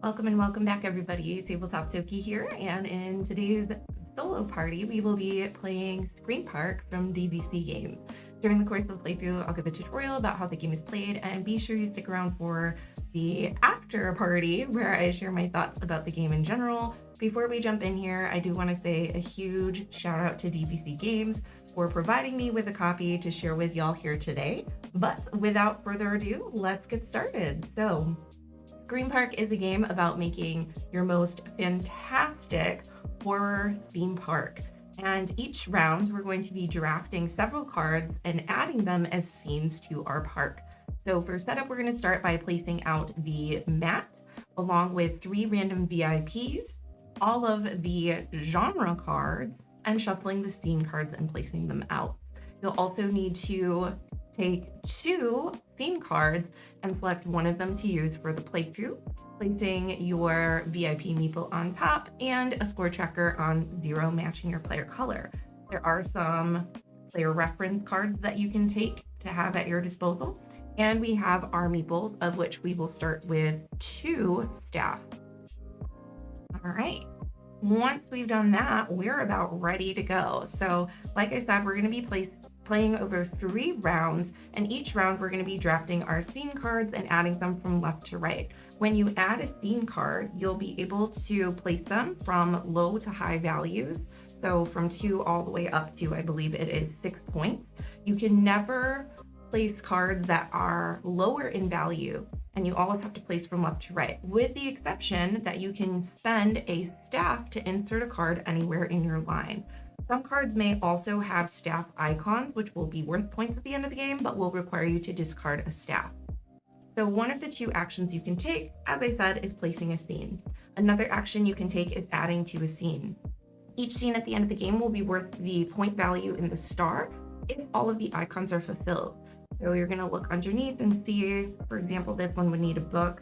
Welcome and welcome back, everybody. Tabletop Toki here, and in today's solo party, we will be playing Scream Park from DVC Games. During the course of the playthrough, I'll give a tutorial about how the game is played, and be sure you stick around for the after party where I share my thoughts about the game in general. Before we jump in here, I do want to say a huge shout out to DVC Games for providing me with a copy to share with y'all here today. But without further ado, let's get started. So, Scream Park is a game about making your most fantastic horror theme park. And each round, we're going to be drafting several cards and adding them as scenes to our park. So for setup, we're going to start by placing out the mat along with 3 random VIPs, all of the genre cards, and shuffling the scene cards and placing them out. You'll also need to take 2 theme cards and select one of them to use for the playthrough, placing your VIP meeple on top and a score checker on 0 matching your player color. There are some player reference cards that you can take to have at your disposal, and we have our meeples, of which we will start with 2 staff. All right. Once we've done that, we're about ready to go. So like I said, we're going to be playing over 3 rounds, and each round we're going to be drafting our scene cards and adding them from left to right. When you add a scene card, you'll be able to place them from low to high values. So from 2 all the way up to, I believe it is 6 points. You can never place cards that are lower in value, and you always have to place from left to right, with the exception that you can spend a staff to insert a card anywhere in your line. Some cards may also have staff icons, which will be worth points at the end of the game, but will require you to discard a staff. So one of the 2 actions you can take, as I said, is placing a scene. Another action you can take is adding to a scene. Each scene at the end of the game will be worth the point value in the star if all of the icons are fulfilled. So you're going to look underneath and see, for example, this one would need a book,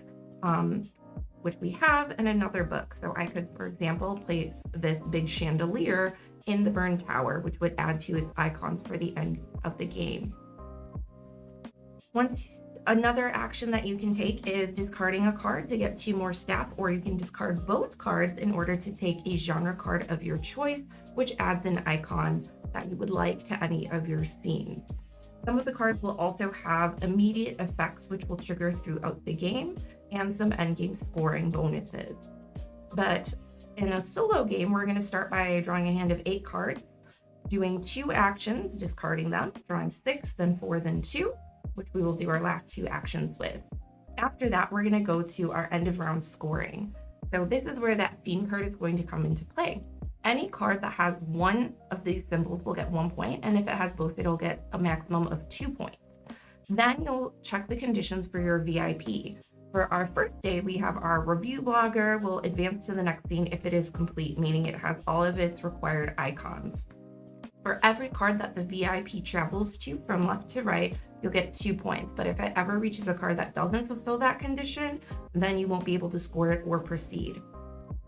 which we have, and another book. So I could, for example, place this big chandelier in the burn tower, which would add to its icons for the end of the game. Another action that you can take is discarding a card to get 2 more staff, or you can discard both cards in order to take a genre card of your choice, which adds an icon that you would like to any of your scenes. Some of the cards will also have immediate effects, which will trigger throughout the game, and some endgame scoring bonuses. But in a solo game, we're going to start by drawing a hand of 8 cards, doing 2 actions, discarding them, drawing 6, then 4, then 2, which we will do our last 2 actions with. After that, we're going to go to our end of round scoring. So this is where that theme card is going to come into play. Any card that has one of these symbols will get 1 point, and if it has both, it'll get a maximum of 2 points. Then you'll check the conditions for your VIP. For our first day, we have our review blogger will advance to the next scene if it is complete, meaning it has all of its required icons. For every card that the VIP travels to from left to right, you'll get 2 points, but if it ever reaches a card that doesn't fulfill that condition, then you won't be able to score it or proceed.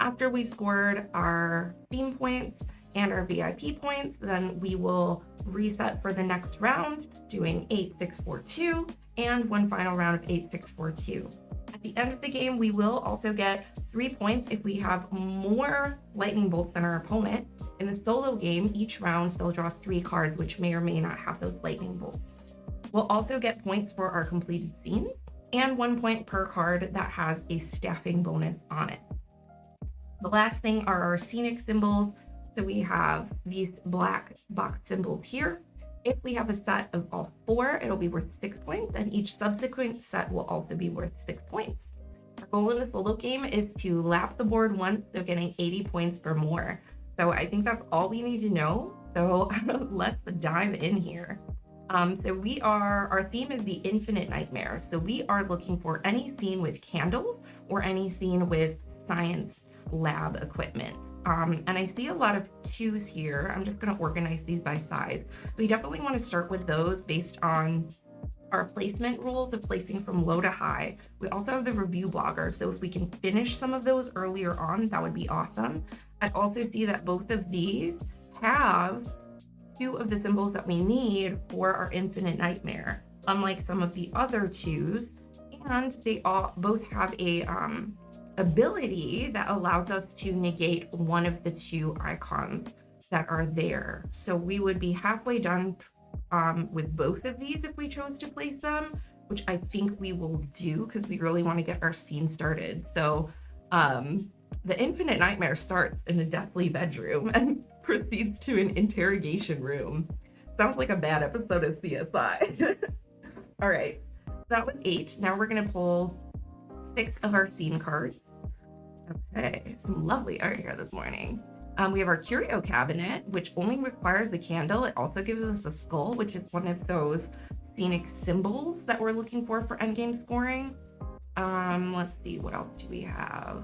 After we've scored our theme points and our VIP points, then we will reset for the next round, doing 8, 6, 4, 2, and one final round of 8, 6, 4, 2. At the end of the game, we will also get 3 points if we have more lightning bolts than our opponent. In the solo game, each round they'll draw 3 cards, which may or may not have those lightning bolts. We'll also get points for our completed scenes, and 1 point per card that has a staffing bonus on it. The last thing are our scenic symbols. So we have these black box symbols here. If we have a set of all 4, it'll be worth 6 points, and each subsequent set will also be worth 6 points. Our goal in the solo game is to lap the board once, so getting 80 points or more. So I think that's all we need to know. So let's dive in here. Our theme is the Infinite Nightmare. So we are looking for any scene with candles or any scene with science lab equipment. And I see a lot of 2s here. I'm just going to organize these by size. We definitely want to start with those based on our placement rules of placing from low to high. We also have the review blogger, so if we can finish some of those earlier on, that would be awesome. I also see that both of these have 2 of the symbols that we need for our Infinite Nightmare, unlike some of the other 2s, and they all both have a ability that allows us to negate one of the two icons that are there. So we would be halfway done with both of these if we chose to place them, which I think we will do because we really want to get our scene started. So the Infinite Nightmare starts in a deathly bedroom and proceeds to an interrogation room. Sounds like a bad episode of CSI. All right, that was 8. Now we're gonna pull 6 of our scene cards. Okay, some lovely art here this morning. We have our curio cabinet, which only requires the candle. It also gives us a skull, which is one of those scenic symbols that we're looking for endgame scoring. Let's see, what else do we have?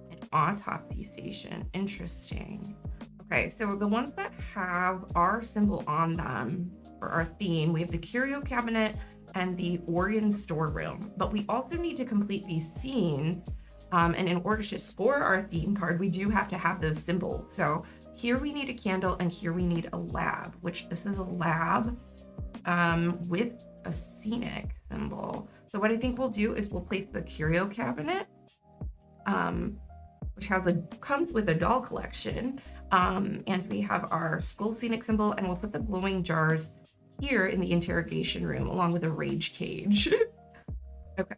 An autopsy station, interesting. Okay, so the ones that have our symbol on them for our theme, we have the curio cabinet and the Orion storeroom, but we also need to complete these scenes. And in order to score our theme card, we do have to have those symbols. So here we need a candle and here we need a lab, which this is a lab with a scenic symbol. So what I think we'll do is we'll place the curio cabinet, which comes with a doll collection. And we have our skull scenic symbol, and we'll put the glowing jars here in the interrogation room along with a rage cage. Okay.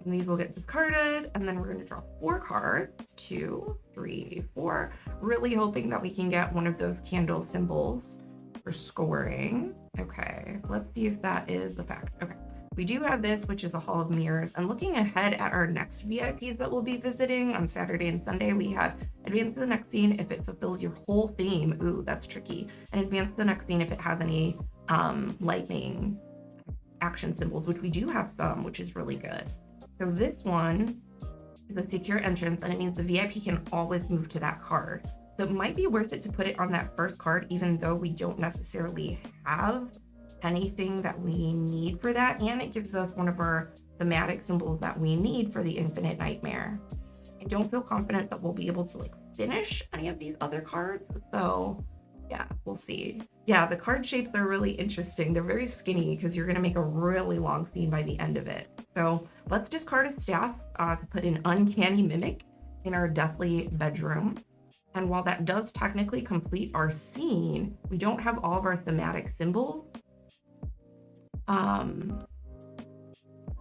And these will get discarded, and then we're going to draw 4 cards. 2, 3, 4. Really hoping that we can get one of those candle symbols for scoring. Okay, let's see if that is the fact. Okay, we do have this, which is a Hall of Mirrors. And looking ahead at our next VIPs that we'll be visiting on Saturday and Sunday, we have advance to the next scene if it fulfills your whole theme. Ooh, that's tricky. And advance to the next scene if it has any lightning action symbols, which we do have some, which is really good. So this one is a secure entrance, and it means the VIP can always move to that card. So it might be worth it to put it on that first card, even though we don't necessarily have anything that we need for that. And it gives us one of our thematic symbols that we need for the Infinite Nightmare. I don't feel confident that we'll be able to finish any of these other cards. So yeah, we'll see. Yeah, the card shapes are really interesting. They're very skinny because you're going to make a really long scene by the end of it. So let's discard a staff to put an uncanny mimic in our deathly bedroom. And while that does technically complete our scene, we don't have all of our thematic symbols. But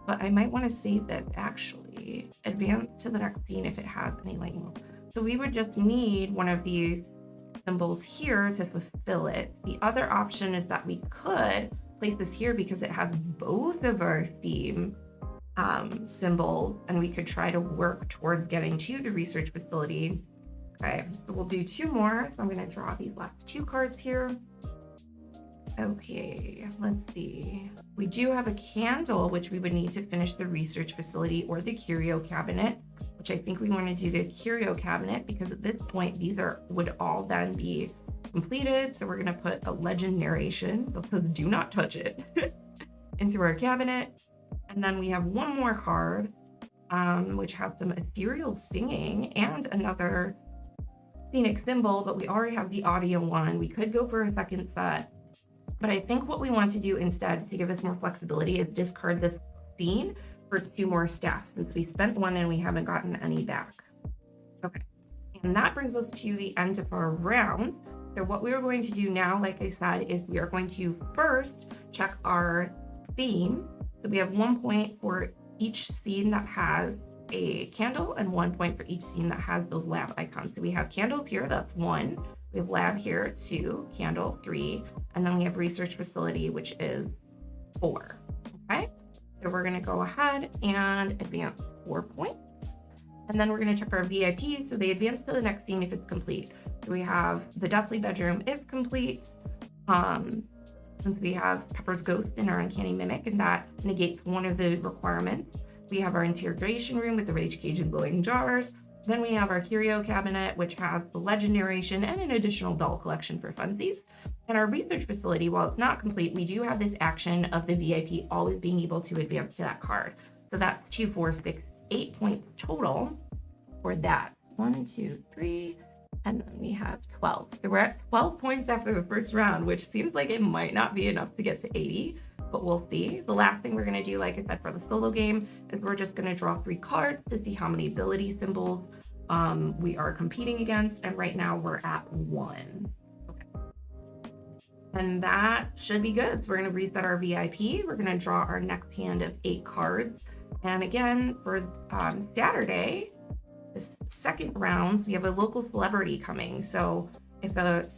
I might want to save this actually. Advance to the next scene if it has any lightning. So we would just need one of these symbols here to fulfill it. The other option is that we could place this here because it has both of our theme symbols, and we could try to work towards getting to the research facility. Okay, so we'll do 2 more. So I'm going to draw these last 2 cards here. Okay, let's see. We do have a candle, which we would need to finish the research facility or the curio cabinet, which I think we want to do the curio cabinet because at this point, these would all then be completed. So we're going to put a legend narration that says do not touch it into our cabinet. And then we have 1 more card, which has some ethereal singing and another scenic symbol, but we already have the audio one. We could go for a second set. But I think what we want to do instead to give us more flexibility is discard this scene for 2 more staff since we spent 1 and we haven't gotten any back. Okay, and that brings us to the end of our round. So what we are going to do now, like I said, is we are going to first check our theme. So we have 1 point for each scene that has a candle and 1 point for each scene that has those lab icons. So we have candles here, that's 1. We have lab here, 2, candle, 3, and then we have research facility, which is 4, okay? So we're gonna go ahead and advance 4 points. And then we're gonna check our VIP, so they advance to the next scene if it's complete. So we have the deathly bedroom is complete. Since we have Pepper's ghost in our uncanny mimic, and that negates one of the requirements. We have our interrogation room with the rage cage and glowing jars. Then we have our curio cabinet, which has the legend narration and an additional doll collection for funsies. And our research facility, while it's not complete, we do have this action of the VIP always being able to advance to that card. So that's 2, 4, 6, 8 points total for that. 1, 2, 3, And then we have 12. So we're at 12 points after the first round, which seems like it might not be enough to get to 80, but we'll see. The last thing we're gonna do, like I said, for the solo game is we're just gonna draw 3 cards to see how many ability symbols we are competing against. And right now we're at 1. Okay. And that should be good. So we're gonna reset our VIP. We're gonna draw our next hand of 8 cards. And again, for Saturday, this second round, we have a local celebrity coming. So if the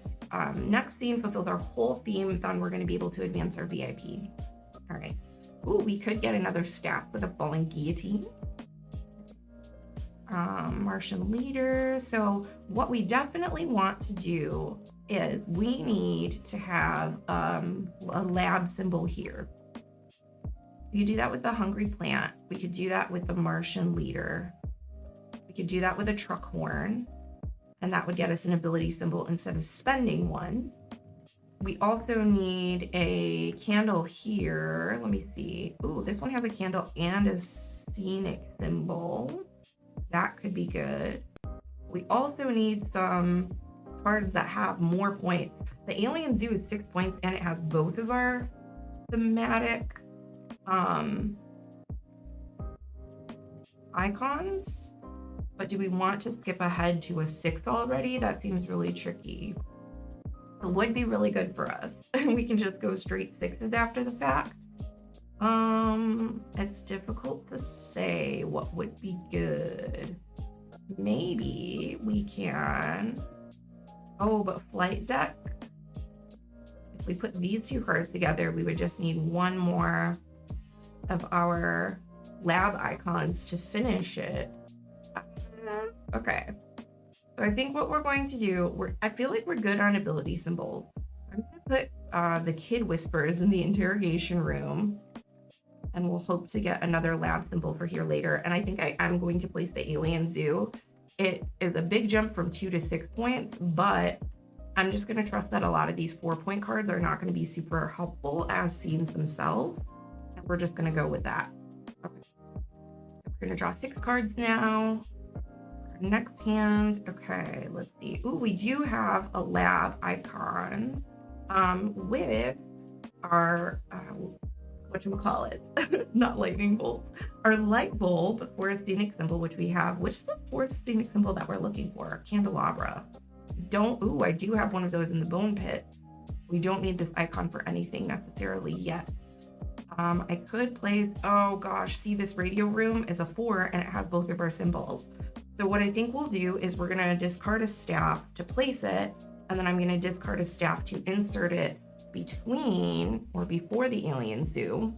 next theme fulfills our whole theme, then we're going to be able to advance our VIP. All right. Ooh, we could get another staff with a falling guillotine. Martian leader. So what we definitely want to do is we need to have a lab symbol here. We could do that with the hungry plant. We could do that with the Martian leader. We could do that with a truck horn, and that would get us an ability symbol instead of spending one. We also need a candle here. Let me see. Ooh, this one has a candle and a scenic symbol. That could be good. We also need some cards that have more points. The Alien Zoo is 6 points, and it has both of our thematic icons. But do we want to skip ahead to a 6 already? That seems really tricky. It would be really good for us. We can just go straight 6s after the fact. It's difficult to say what would be good. Maybe we can. Oh, but flight deck. If we put these 2 cards together, we would just need 1 more of our lab icons to finish it. Okay, so I think what we're going to do, I feel like we're good on ability symbols. I'm gonna put the kid whispers in the interrogation room, and we'll hope to get another lab symbol for here later. And I think I'm going to place the Alien Zoo. It is a big jump from 2 to 6 points, but I'm just gonna trust that a lot of these 4-point cards are not gonna be super helpful as scenes themselves. And we're just gonna go with that. Okay, so we're gonna draw 6 cards now. Next hand, okay, let's see. Ooh, we do have a lab icon with our, whatchamacallit, not lightning bolts, our light bulb for a scenic symbol, which we have. Which is the 4th scenic symbol that we're looking for? Candelabra. I do have one of those in the bone pit. We don't need this icon for anything necessarily yet. I could place, oh gosh, see, this radio room is a 4 and it has both of our symbols. So what I think we'll do is we're gonna discard a staff to place it, and then I'm gonna discard a staff to insert it between or before the Alien Zoo.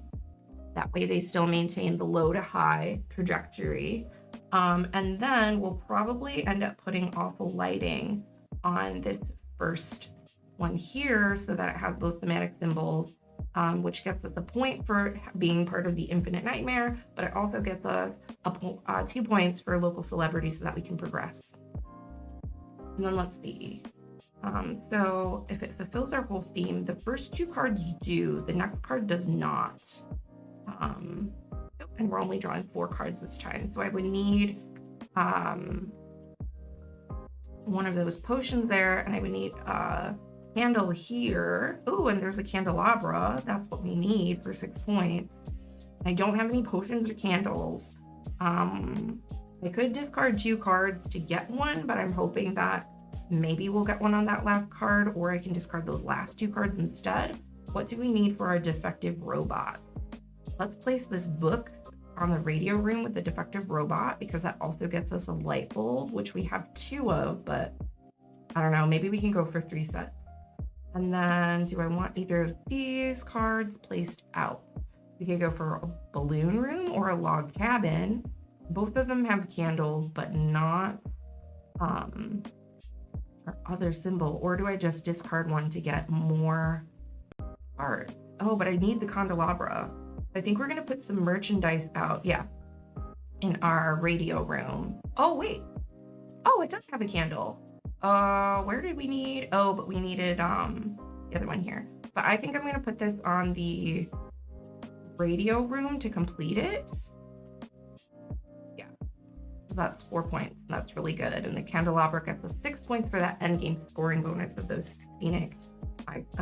That way they still maintain the low to high trajectory. And then we'll probably end up putting awful lighting on this first one here so that it has both thematic symbols, which gets us a point for being part of the Infinite Nightmare, but it also gets us 2 points for local celebrity so that we can progress. And then let's see. So if it fulfills our whole theme, the first 2 cards do, the next card does not. And we're only drawing 4 cards this time. So I would need one of those potions there, and I would need candle here. Oh, and there's a candelabra. That's what we need for 6 points. I don't have any potions or candles. I could discard 2 cards to get one, but I'm hoping that maybe we'll get one on that last card, or I can discard those last 2 cards instead. What do we need for our defective robots? Let's place this book on the radio room with the defective robot, because that also gets us a light bulb, which we have 2 of, but I don't know, maybe we can go for 3 sets. And then do I want either of these cards placed out? We could go for a balloon room or a log cabin. Both of them have candles, but not our other symbol. Or do I just discard one to get more cards? Oh, but I need the candelabra. I think we're gonna put some merchandise out, yeah, in our radio room. Oh, wait. Oh, it does have a candle. Where did we need? Oh, but we needed the other one here. But I think I'm gonna put this on the radio room to complete it. Yeah, that's 4 points. That's really good. And the candelabra gets us 6 points for that end game scoring bonus of those scenic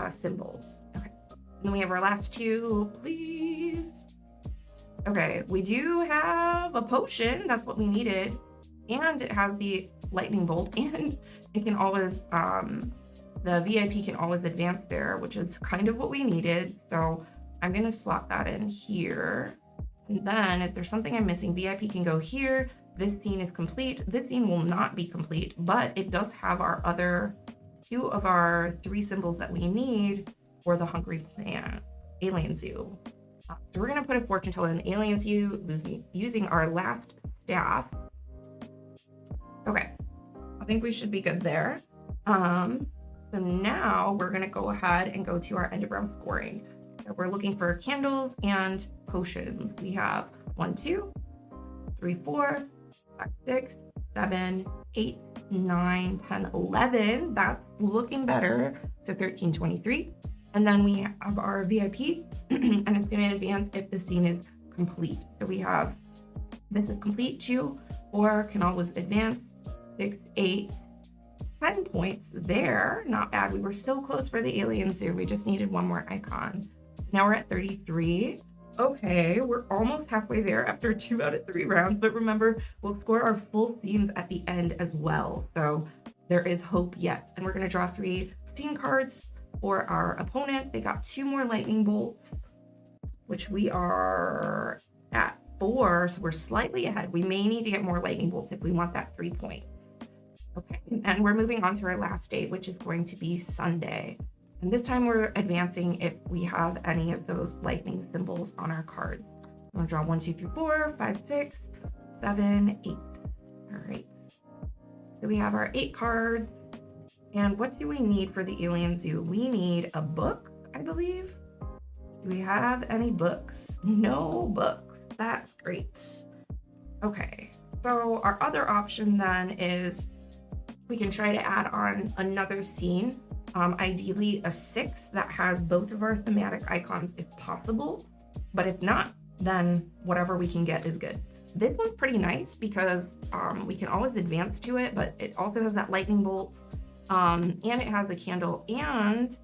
symbols. Okay. And then we have our last two, please. Okay, we do have a potion. That's what we needed. And it has the lightning bolt, and it can always, the VIP can always advance there, which is kind of what we needed. So I'm gonna slot that in here. And then is there something I'm missing? VIP can go here. This scene is complete. This scene will not be complete, but it does have our other 2 of our 3 symbols that we need for the Hungry Plant Alien Zoo. So we're gonna put a fortune teller in Alien Zoo using our last staff. Okay, I think we should be good there. So now we're gonna go ahead and go to our end of round scoring. So we're looking for candles and potions. We have 1, 2, 3, 4, 5, 6, 7, 8, 9, 10, 11. That's looking better. So 13, 23. And then we have our VIP, and it's going to advance if the scene is complete. So we have this is complete 2, or can always advance 6, 8, 10 points there. Not bad. We were so close for the Alien Zoo. We just needed 1 more icon. Now we're at 33. Okay, we're almost halfway there after 2 out of 3 rounds, but remember, we'll score our full scenes at the end as well. So there is hope yet. And we're gonna draw 3 scene cards for our opponent. They got 2 more lightning bolts, which we are at 4, so we're slightly ahead. We may need to get more lightning bolts if we want that 3 points. Okay, and we're moving on to our last day, which is going to be Sunday. And this time we're advancing if we have any of those lightning symbols on our cards. I'm gonna draw 1, 2, 3, 4, 5, 6, 7, 8. All right. So we have our 8 cards. And what do we need for the Alien Zoo? We need a book, I believe. Do we have any books? No books. That's great. Okay. So our other option then is we can try to add on another scene. Ideally a 6 that has both of our thematic icons if possible, but if not, then whatever we can get is good. This one's pretty nice because we can always advance to it, but it also has that lightning bolts, and it has the candle and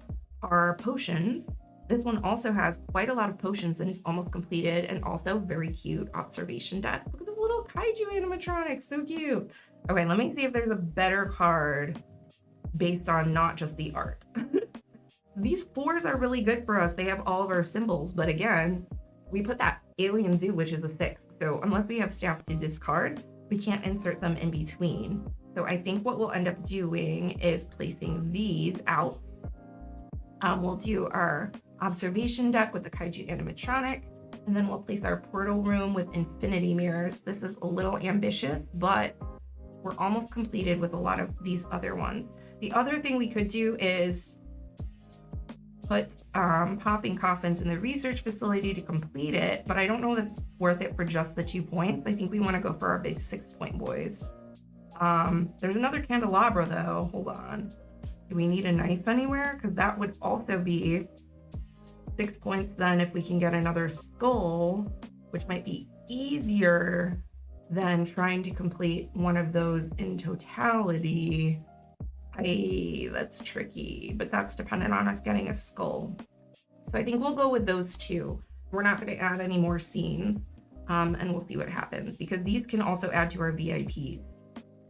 our potions. This one also has quite a lot of potions and is almost completed, and also very cute observation deck. Look at this little kaiju animatronic, so cute. Okay, let me see if there's a better card based on not just the art. These 4s are really good for us. They have all of our symbols, but again, we put that Alien Zoo, which is a 6. So unless we have staff to discard, we can't insert them in between. So I think what we'll end up doing is placing these out. We'll do our observation deck with the kaiju animatronic, and then we'll place our portal room with infinity mirrors. This is a little ambitious, but we're almost completed with a lot of these other ones. The other thing we could do is put popping coffins in the research facility to complete it, but I don't know if it's worth it for just the 2 points. I think we want to go for our big 6-point boys. There's another candelabra though. Hold on. Do we need a knife anywhere? Because that would also be 6 points then if we can get another skull, which might be easier than trying to complete one of those in totality. That's tricky, but that's dependent on us getting a skull. So I think we'll go with those 2. We're not going to add any more scenes, and we'll see what happens because these can also add to our VIPs.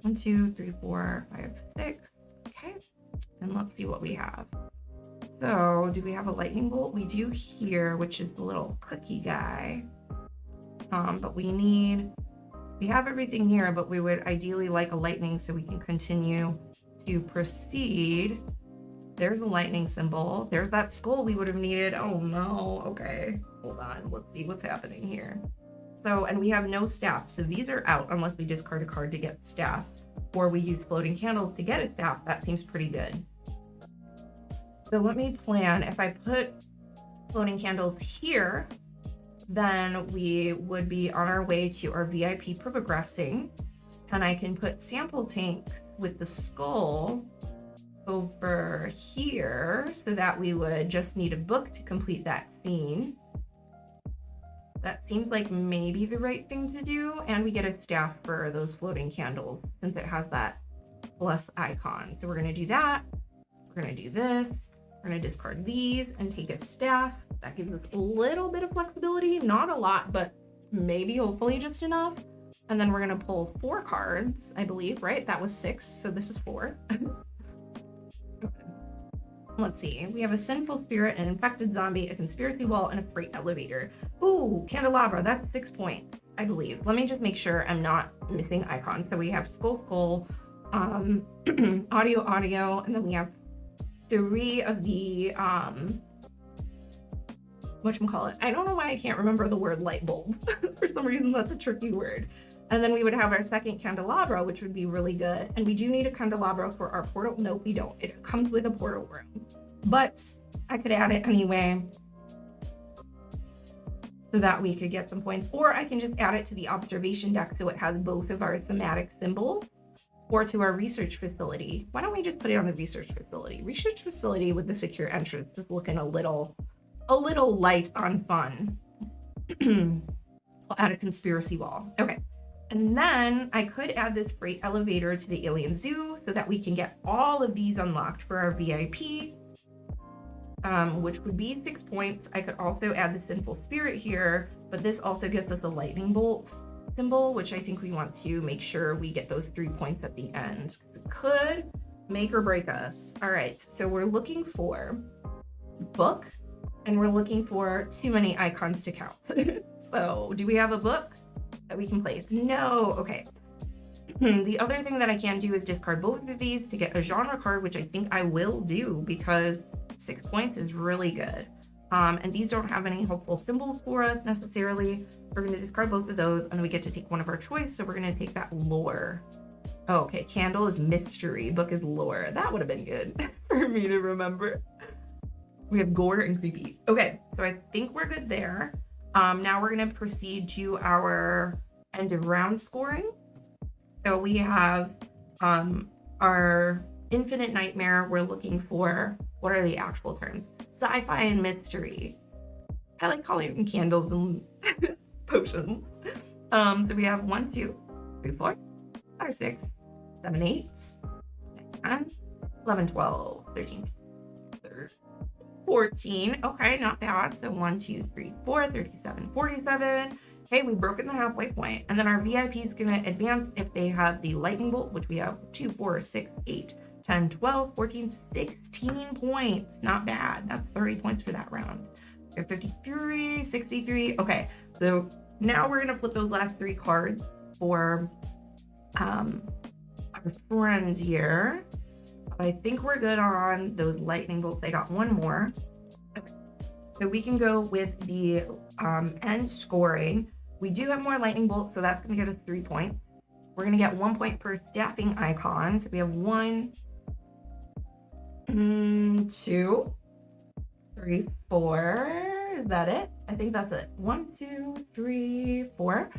1, 2, 3, 4, 5, 6. Okay, and let's see what we have. So do we have a lightning bolt? We do here, which is the little cookie guy. But we have everything here, but we would ideally like a lightning so we can continue to proceed. There's a lightning symbol. There's that skull we would have needed. Oh no. Okay, hold on. Let's see what's happening here. So, and we have no staff. So these are out unless we discard a card to get staff, or we use floating candles to get a staff. That seems pretty good. So let me plan. If I put floating candles here, then we would be on our way to our VIP progressing, and I can put sample tanks with the skull over here so that we would just need a book to complete that scene. That seems like maybe the right thing to do. And we get a staff for those floating candles since it has that plus icon. So we're going to do that. We're going to do this. We're going to discard these and take a staff. That gives us a little bit of flexibility. Not a lot, but maybe hopefully just enough. And then we're going to pull 4 cards, I believe, right? That was 6. So this is 4. Let's see. We have a sinful spirit, an infected zombie, a conspiracy wall, and a freight elevator. Ooh, candelabra. That's 6 points, I believe. Let me just make sure I'm not missing icons. So we have skull, audio, and then we have 3 of the whatchamacallit. I don't know why I can't remember the word light bulb. For some reason, that's a tricky word. And then we would have our second candelabra, which would be really good. And we do need a candelabra for our portal. No, we don't. It comes with a portal room. But I could add it anyway so that we could get some points. Or I can just add it to the observation deck so it has both of our thematic symbols, or to our research facility. Why don't we just put it on the research facility? Research facility with the secure entrance is looking a little light on fun. I'll add a conspiracy wall. Okay. And then I could add this freight elevator to the alien zoo so that we can get all of these unlocked for our VIP, which would be 6 points. I could also add the sinful spirit here, but this also gets us a lightning bolt symbol, which I think we want to make sure we get those 3 points at the end. It could make or break us. All right, so we're looking for book, and we're looking for too many icons to count. So do we have a book that we can place? No. Okay. The other thing that I can do is discard both of these to get a genre card, which I think I will do because 6 points is really good. And these don't have any helpful symbols for us necessarily. We're going to discard both of those, and then we get to take one of our choice. So we're going to take that lore. Oh, okay. Candle is mystery. Book is lore. That would have been good for me to remember. We have gore and creepy. Okay. So I think we're good there. Now we're going to proceed to our end of round scoring. So we have our infinite nightmare. We're looking for, what are the actual terms? Sci-fi and mystery. I like calling them candles and potions. So we have 1, 2, 3, 4, 5, 6, 7, 8, 9, 10, 11, 12, 13, 14. Okay, not bad. So 1, 2, 3, 4, 37, 47. Hey, we've broken the halfway point. And then our VIP is going to advance if they have the lightning bolt, which we have 2, 4, 6, 8, 10, 12, 14, 16 points. Not bad. That's 30 points for that round. We have 53, 63. Okay, so now we're going to flip those last 3 cards for our friend here. I think we're good on those lightning bolts. I got one more. Okay. So we can go with the end scoring. We do have more lightning bolts, so that's going to get us 3 points. We're going to get 1 point per staffing icon. So we have 1, 2, 3, 4. Is that it? I think that's it. 1, 2, 3, 4.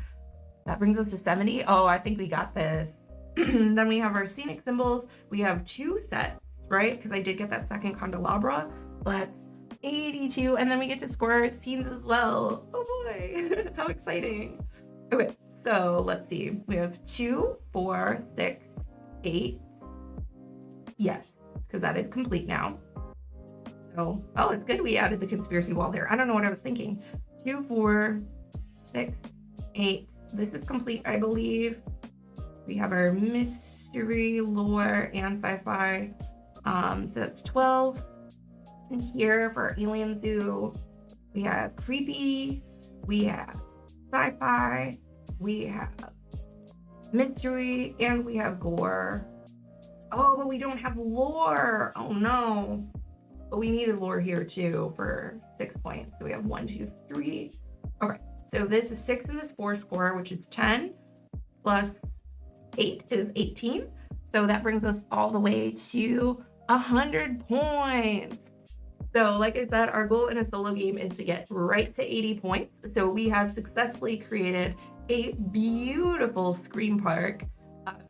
That brings us to 70. Oh, I think we got this. Then we have our scenic symbols. We have 2 sets, right? Because I did get that second candelabra. That's 82. And then we get to score our scenes as well. Oh boy, how exciting. Okay, so let's see. We have 2, 4, 6, 8. Yes, because that is complete now. So, oh, it's good we added the conspiracy wall there. I don't know what I was thinking. 2, 4, 6, 8. This is complete, I believe. We have our mystery, lore, and sci-fi. So that's 12. And here for our alien zoo, we have creepy, we have sci-fi, we have mystery, and we have gore. Oh, but we don't have lore. Oh no. But we needed lore here too for 6 points. So we have 1, 2, 3. Okay, so this is 6 in this 4 score, which is 10 plus 8 is 18. So that brings us all the way to 100 points. So like I said, our goal in a solo game is to get right to 80 points. So we have successfully created a beautiful scream park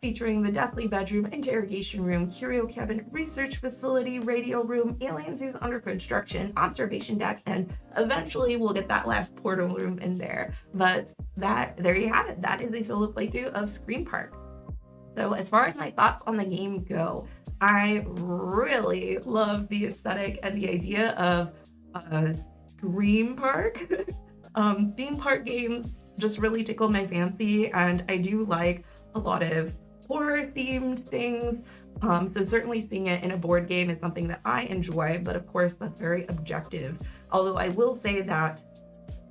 featuring the Deathly Bedroom, Interrogation Room, Curio Cabin, Research Facility, Radio Room, Alien Zoos under construction, Observation Deck, and eventually we'll get that last portal room in there. But there you have it. That is a solo playthrough of Scream Park. So as far as my thoughts on the game go, I really love the aesthetic and the idea of Scream Park. Theme park games just really tickle my fancy, and I do like a lot of horror themed things. So certainly seeing it in a board game is something that I enjoy, but of course that's very objective. Although I will say that,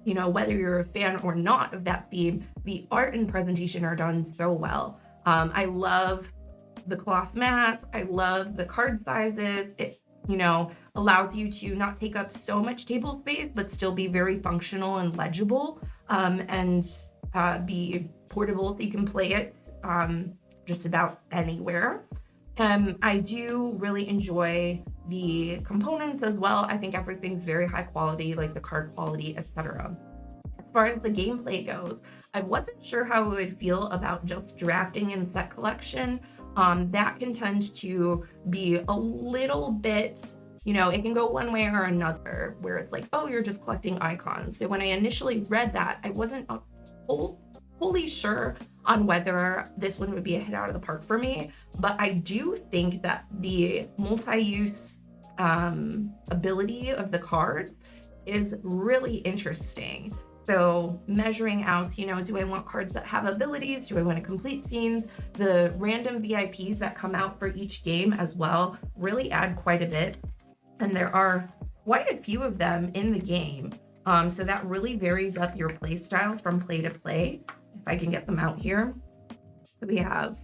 you know, whether you're a fan or not of that theme, the art and presentation are done so well. I love the cloth mats. I love the card sizes. It, you know, allows you to not take up so much table space, but still be very functional and legible, and be portable so you can play it just about anywhere. I do really enjoy the components as well. I think everything's very high quality, like the card quality, etc. As far as the gameplay goes, I wasn't sure how I would feel about just drafting and set collection. That can tend to be a little bit, you know, it can go one way or another, where it's like, oh, you're just collecting icons. So when I initially read that, I wasn't wholly sure on whether this one would be a hit out of the park for me. But I do think that the multi-use ability of the cards is really interesting. So measuring out, you know, do I want cards that have abilities? Do I want to complete scenes? The random VIPs that come out for each game as well really add quite a bit. And there are quite a few of them in the game. So that really varies up your play style from play to play. If I can get them out here. So we have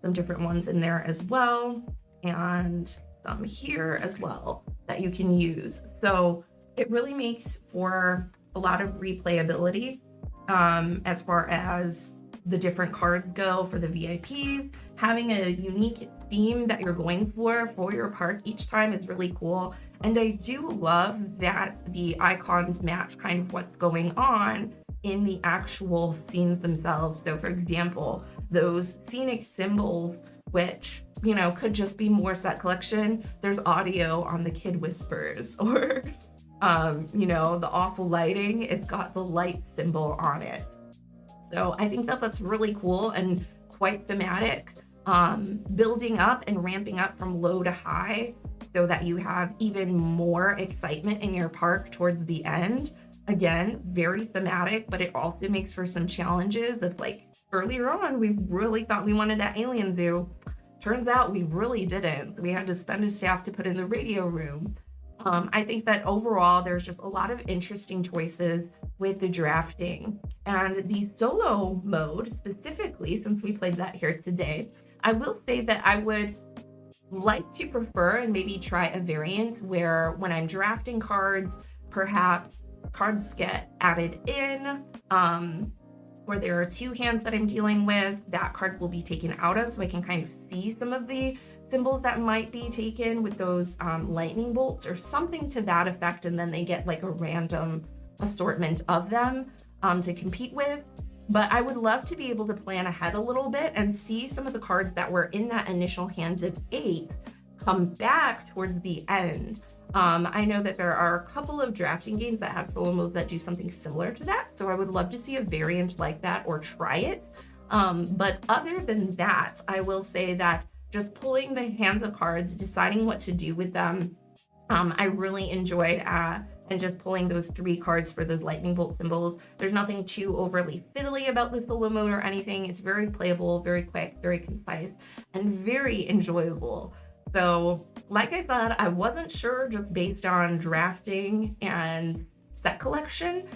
some different ones in there as well, and some here as well that you can use. So it really makes for a lot of replayability as far as the different cards go for the VIPs. Having a unique theme that you're going for your park each time is really cool. And I do love that the icons match kind of what's going on in the actual scenes themselves. So for example, those scenic symbols, which, you know, could just be more set collection, there's audio on the kid whispers, or you know, the awful lighting, it's got the light symbol on it. So I think that that's really cool and quite thematic, building up and ramping up from low to high so that you have even more excitement in your park towards the end. Again, very thematic, but it also makes for some challenges of, like, earlier on, we really thought we wanted that alien zoo. Turns out we really didn't. So we had to spend a staff to put in the radio room. I think that overall, there's just a lot of interesting choices with the drafting. And the solo mode specifically, since we played that here today, I will say that I would like to prefer and maybe try a variant where when I'm drafting cards, perhaps cards get added in, where there are two hands that I'm dealing with, that cards will be taken out of, so I can kind of see some of the symbols that might be taken with those lightning bolts or something to that effect, and then they get like a random assortment of them to compete with. But I would love to be able to plan ahead a little bit and see some of the cards that were in that initial hand of 8 come back towards the end. I know that there are a couple of drafting games that have solo modes that do something similar to that, so I would love to see a variant like that or try it. But other than that, I will say that just pulling the hands of cards, deciding what to do with them, I really enjoyed, and just pulling those 3 cards for those lightning bolt symbols. There's nothing too overly fiddly about the solo mode or anything. It's very playable, very quick, very concise, and very enjoyable. So, like I said, I wasn't sure just based on drafting and set collection,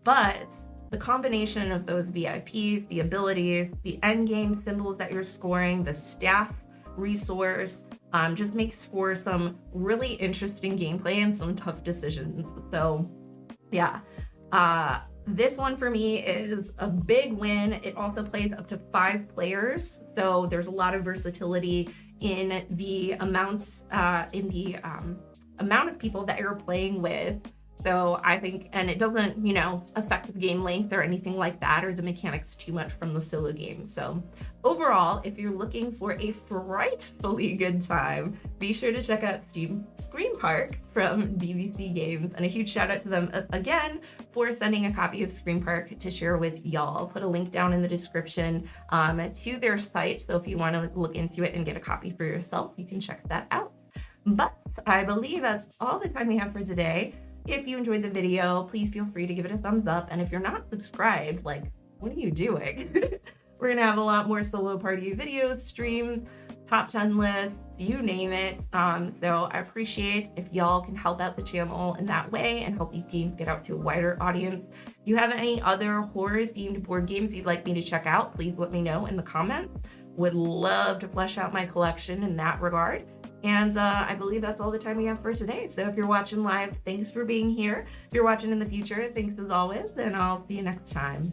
but the combination of those VIPs, the abilities, the end game symbols that you're scoring, the staff resource, just makes for some really interesting gameplay and some tough decisions. So yeah, this one for me is a big win. It also plays up to 5 players, so there's a lot of versatility in the amounts, amount of people that you're playing with. So I think, and it doesn't, affect the game length or anything like that, or the mechanics too much from the solo game. So overall, if you're looking for a frightfully good time, be sure to check out Scream Park from DVC Games. And a huge shout out to them again for sending a copy of Scream Park to share with y'all. I'll put a link down in the description to their site. So if you want to look into it and get a copy for yourself, you can check that out. But I believe that's all the time we have for today. If you enjoyed the video, please feel free to give it a thumbs up. And if you're not subscribed, like, what are you doing? We're gonna have a lot more solo party videos, streams, top 10 lists, you name it. So I appreciate if y'all can help out the channel in that way and help these games get out to a wider audience. If you have any other horror themed board games you'd like me to check out, please let me know in the comments. Would love to flesh out my collection in that regard. And I believe that's all the time we have for today. So if you're watching live, thanks for being here. If you're watching in the future, thanks as always, and I'll see you next time.